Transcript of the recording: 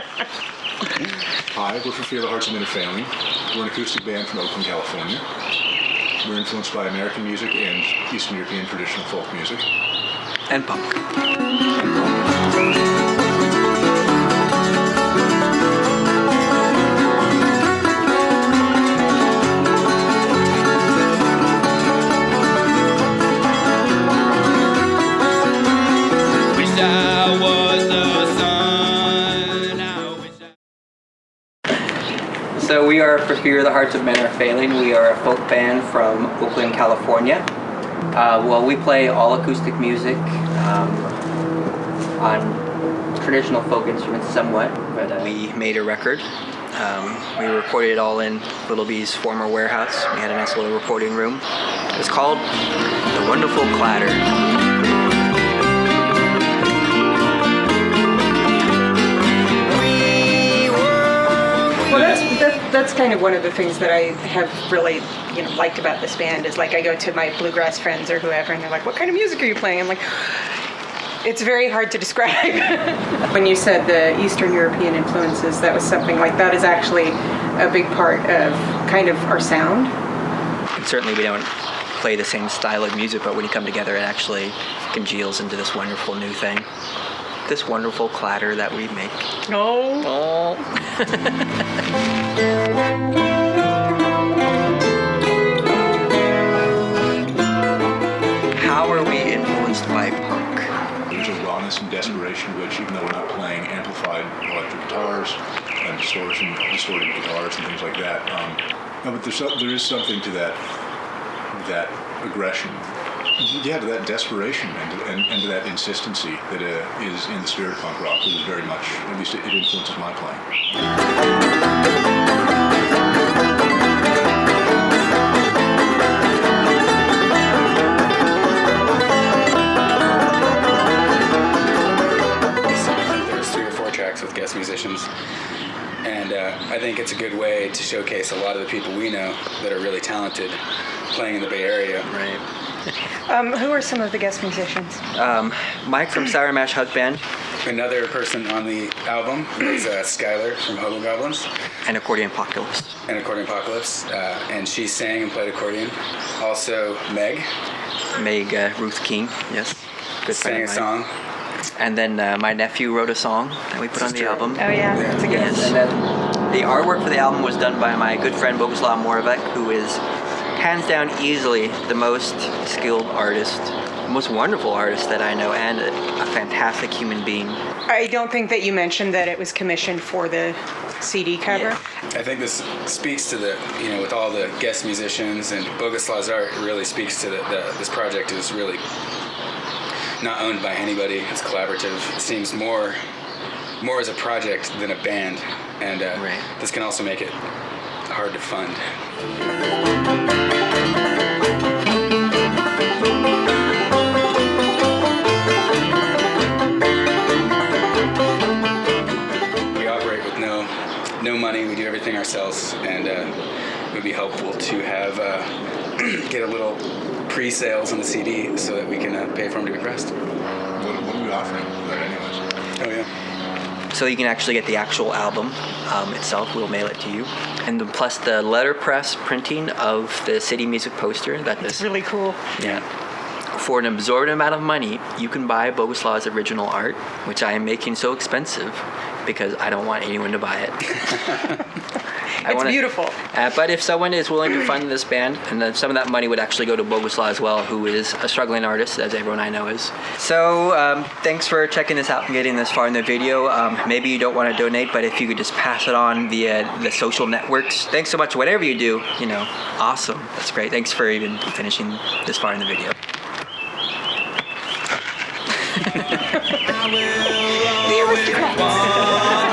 Hi, we're from Fear the Hearts of Men Failing. We're an acoustic band from Oakland, California. We're influenced by American music and Eastern European traditional folk music. And punk. So we are For Fear the Hearts of Men Are Failing. We are a folk band from Oakland, California. Well, we play all acoustic music on traditional folk instruments somewhat, but we made a record. We recorded it all in Little B's former warehouse. We had a nice little recording room. It was called The Wonderful Clatter. Well, that's kind of one of the things that I have really, liked about this band is like I go to my bluegrass friends or whoever and they're like, what kind of music are you playing? I'm like, it's very hard to describe. When you said the Eastern European influences, that was something like that is actually a big part of kind of our sound. And certainly we don't play the same style of music, but when you come together it actually congeals into this wonderful new thing. This wonderful clatter that we make. Oh. How are we influenced by punk? There's a rawness and desperation which, even though we're not playing amplified electric guitars and distorted guitars and things like that, no, but there is something to that aggression. Yeah, to that desperation and to that insistency that is in the spirit of punk rock. It is very much, at least it influences my playing. There's 3 or 4 tracks with guest musicians. And I think it's a good way to showcase a lot of the people we know that are really talented playing in the Bay Area. Right. Who are some of the guest musicians? Mike from Sour Mash Hug Band. Another person on the album is Skylar from Hobo Goblins. And Accordion Apocalypse. And she sang and played accordion. Also Meg. Ruth King, yes. Good sang a song. And then my nephew wrote a song that we put on the album. Oh yeah, that's a good one. And then the artwork for the album was done by my good friend Boguslav Moravec, who is hands down easily the most skilled artist, the most wonderful artist that I know, and a fantastic human being. I don't think that you mentioned that it was commissioned for the CD cover. Yeah. I think this speaks to the, with all the guest musicians and Boguslav's art, it really speaks to this project is really not owned by anybody. It's collaborative. It seems more as a project than a band, and This can also make it hard to fund. We operate with no money. We do everything ourselves, and it would be helpful to have get a little pre-sales on the CD so that we can pay for them to be pressed. What are we offering for that anyways? Oh yeah. So you can actually get the actual album itself. We'll mail it to you. And plus the letterpress printing of the city music poster. That's really cool. Yeah. For an absorbent amount of money, you can buy Boguslav's original art, which I am making so expensive because I don't want anyone to buy it. It's beautiful. But if someone is willing to fund this band, and then some of that money would actually go to Boguslav as well, who is a struggling artist, as everyone I know is. So thanks for checking this out and getting this far in the video. Maybe you don't want to donate, but if you could just pass it on via the social networks. Thanks so much. Whatever you do, awesome. That's great. Thanks for even finishing this far in the video. The aristocrats.